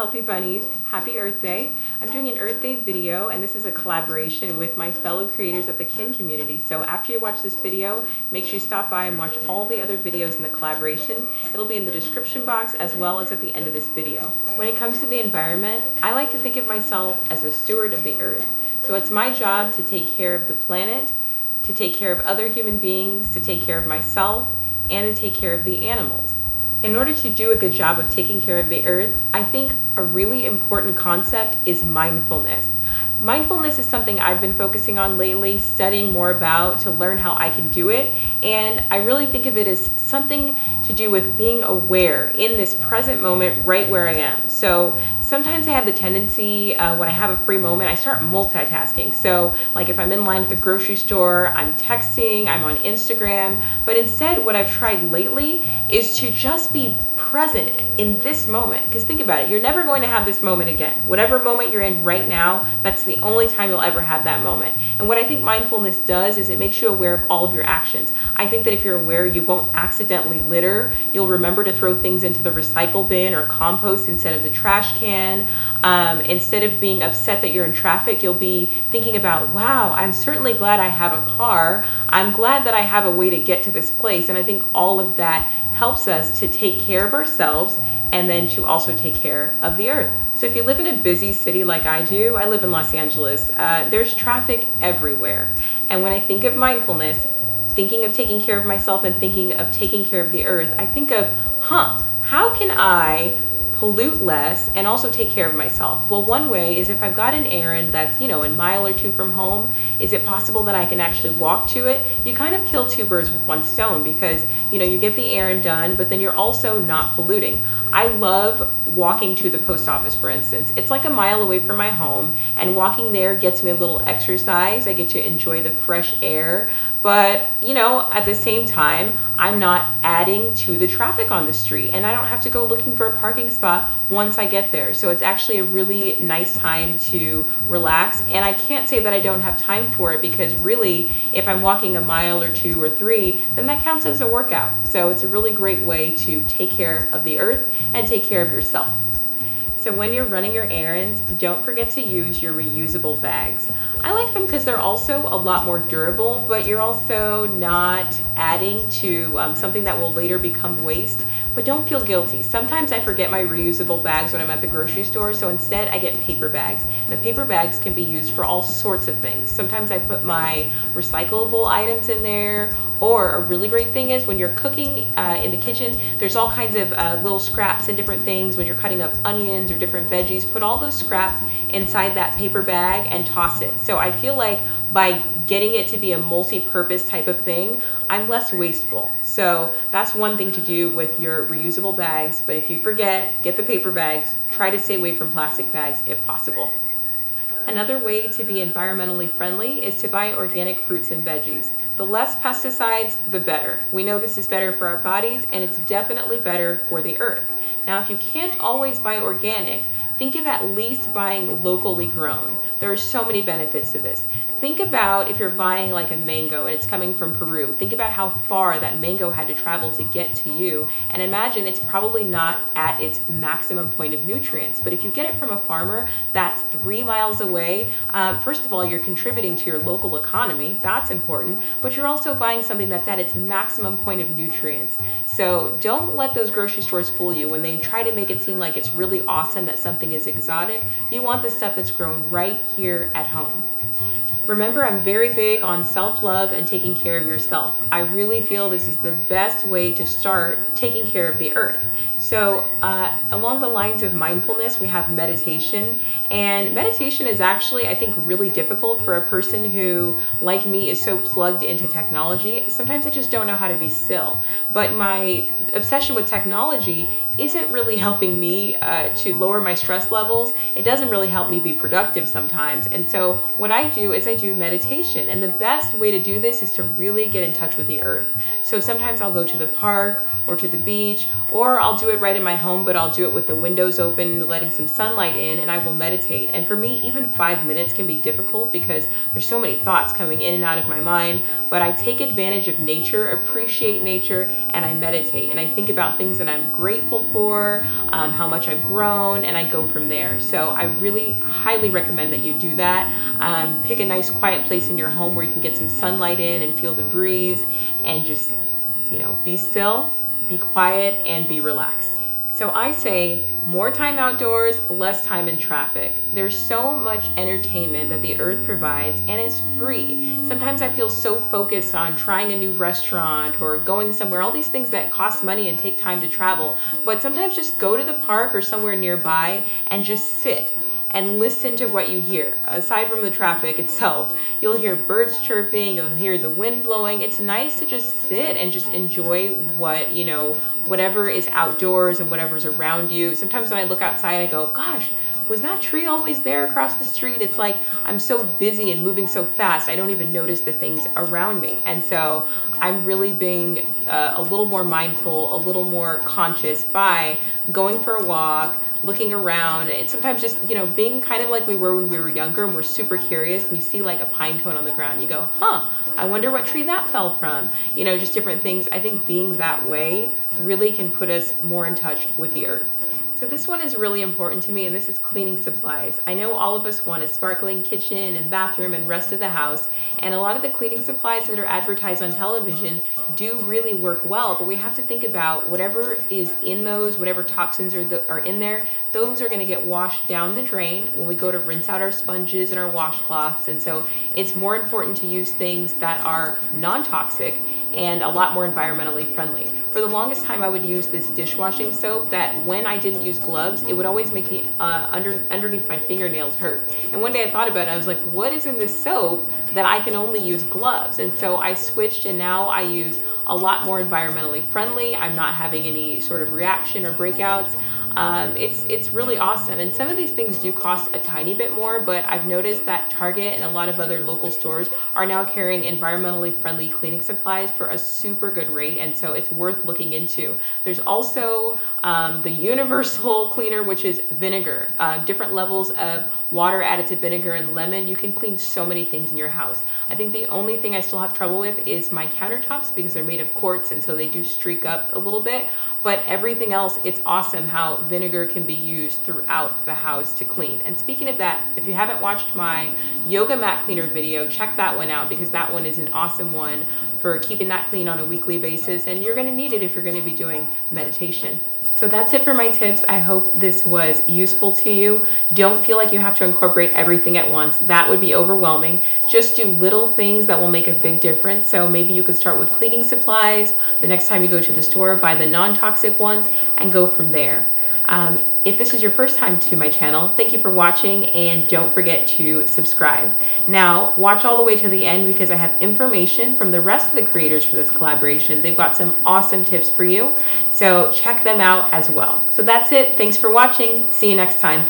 healthy bunnies, happy Earth Day. I'm doing an Earth Day video and this is a collaboration with my fellow creators of the kin community. So after you watch this video, make sure you stop by and watch all the other videos in the collaboration. It'll be in the description box as well as at the end of this video. When it comes to the environment, I like to think of myself as a steward of the earth. So it's my job to take care of the planet, to take care of other human beings, to take care of myself, and to take care of the animals. In order to do a good job of taking care of the earth, I think a really important concept is mindfulness. Mindfulness is something I've been focusing on lately, studying more about to learn how I can do it. And I really think of it as something to do with being aware in this present moment right where I am. So sometimes I have the tendency when I have a free moment, I start multitasking. So like if I'm in line at the grocery store, I'm texting, I'm on Instagram. But instead what I've tried lately is to just be present in this moment. Because think about it, you're never going to have this moment again. Whatever moment you're in right now, that's the only time you'll ever have that moment. And what I think mindfulness does is it makes you aware of all of your actions. I think that if you're aware, you won't accidentally litter. You'll remember to throw things into the recycle bin or compost instead of the trash can. Instead of being upset that you're in traffic, you'll be thinking about, wow, I'm certainly glad I have a car. I'm glad that I have a way to get to this place. And I think all of that helps us to take care of ourselves and then to also take care of the earth. So if you live in a busy city like I do, I live in Los Angeles, there's traffic everywhere. And when I think of mindfulness, thinking of taking care of myself and thinking of taking care of the earth, I think of, how can I pollute less and also take care of myself? Well, one way is if I've got an errand that's, a mile or two from home, is it possible that I can actually walk to it? You kind of kill two birds with one stone because, you get the errand done, but then you're also not polluting. I love walking to the post office, for instance. It's like a mile away from my home, and walking there gets me a little exercise. I get to enjoy the fresh air, but at the same time, I'm not adding to the traffic on the street, and I don't have to go looking for a parking spot once I get there. So it's actually a really nice time to relax, and I can't say that I don't have time for it because really, if I'm walking a mile or two or three, then that counts as a workout. So it's a really great way to take care of the earth and take care of yourself. So when you're running your errands, don't forget to use your reusable bags. I like them because they're also a lot more durable, but you're also not adding to something that will later become waste. But don't feel guilty. Sometimes I forget my reusable bags when I'm at the grocery store, so instead I get paper bags. The paper bags can be used for all sorts of things. Sometimes I put my recyclable items in there, or a really great thing is when you're cooking in the kitchen, there's all kinds of little scraps and different things. When you're cutting up onions or different veggies, put all those scraps inside that paper bag and toss it. So I feel like by getting it to be a multi-purpose type of thing, I'm less wasteful. So that's one thing to do with your reusable bags. But if you forget, get the paper bags. Try to stay away from plastic bags if possible. Another way to be environmentally friendly is to buy organic fruits and veggies. The less pesticides, the better. We know this is better for our bodies, and it's definitely better for the earth. Now, if you can't always buy organic, think of at least buying locally grown. There are so many benefits to this. Think about if you're buying like a mango and it's coming from Peru. Think about how far that mango had to travel to get to you, and imagine it's probably not at its maximum point of nutrients. But if you get it from a farmer that's 3 miles away, first of all, you're contributing to your local economy. That's important, but you're also buying something that's at its maximum point of nutrients. So don't let those grocery stores fool you when they try to make it seem like it's really awesome that something is exotic. You want the stuff that's grown right here at home. Remember, I'm very big on self-love and taking care of yourself. I really feel this is the best way to start taking care of the earth. So along the lines of mindfulness, we have meditation. And meditation is actually, I think, really difficult for a person who, like me, is so plugged into technology. Sometimes I just don't know how to be still. But my obsession with technology isn't really helping me to lower my stress levels. It doesn't really help me be productive sometimes. And so what I do is I do meditation. And the best way to do this is to really get in touch with the earth. So sometimes I'll go to the park or to the beach, or I'll do it right in my home, but I'll do it with the windows open, letting some sunlight in, and I will meditate. And for me, even 5 minutes can be difficult because there's so many thoughts coming in and out of my mind. but I take advantage of nature, appreciate nature, and I meditate. And I think about things that I'm grateful for, how much I've grown, and I go from there. So I really highly recommend that you do that. Pick a nice quiet place in your home where you can get some sunlight in and feel the breeze, and just, you know, be still, be quiet, and be relaxed. So I say more time outdoors, less time in traffic. There's so much entertainment that the earth provides, and it's free. Sometimes I feel so focused on trying a new restaurant or going somewhere, all these things that cost money and take time to travel. But sometimes just go to the park or somewhere nearby and just sit and listen to what you hear. Aside from the traffic itself, you'll hear birds chirping, you'll hear the wind blowing. It's nice to just sit and just enjoy what, you know, whatever is outdoors and whatever's around you. Sometimes when I look outside, I go, gosh, was that tree always there across the street? It's like I'm so busy and moving so fast, I don't even notice the things around me. And so I'm really being a little more mindful, a little more conscious by going for a walk, looking around. It's sometimes just, you know, being kind of like we were when we were younger and we're super curious, and you see like a pine cone on the ground, you go, huh, I wonder what tree that fell from. You know, just different things. I think being that way really can put us more in touch with the earth. So this one is really important to me, and this is cleaning supplies. I know all of us want a sparkling kitchen and bathroom and rest of the house, and a lot of the cleaning supplies that are advertised on television do really work well, but we have to think about whatever is in those, whatever toxins are in there, those are gonna get washed down the drain when we go to rinse out our sponges and our washcloths. And so it's more important to use things that are non-toxic and a lot more environmentally friendly. For the longest time, I would use this dishwashing soap that when I didn't use gloves, it would always make the underneath my fingernails hurt. And one day I thought about it, I was like, what is in this soap that I can only use gloves? And so I switched, and now I use a lot more environmentally friendly. I'm not having any sort of reaction or breakouts. It's really awesome. And some of these things do cost a tiny bit more, but I've noticed that Target and a lot of other local stores are now carrying environmentally friendly cleaning supplies for a super good rate, and so it's worth looking into. There's also the universal cleaner, which is vinegar. Different levels of water added to vinegar and lemon. You can clean so many things in your house. I think the only thing I still have trouble with is my countertops, because they're made of quartz, and so they do streak up a little bit. But everything else, it's awesome how vinegar can be used throughout the house to clean. And speaking of that, if you haven't watched my yoga mat cleaner video, check that one out, because that one is an awesome one for keeping that clean on a weekly basis, and you're gonna need it if you're gonna be doing meditation. So that's it for my tips. I hope this was useful to you. Don't feel like you have to incorporate everything at once. That would be overwhelming. Just do little things that will make a big difference. So maybe you could start with cleaning supplies. The next time you go to the store, buy the non-toxic ones and go from there. If this is your first time to my channel, thank you for watching, and don't forget to subscribe. Now, watch all the way to the end, because I have information from the rest of the creators for this collaboration. They've got some awesome tips for you, so check them out as well. So that's it. Thanks for watching. See you next time.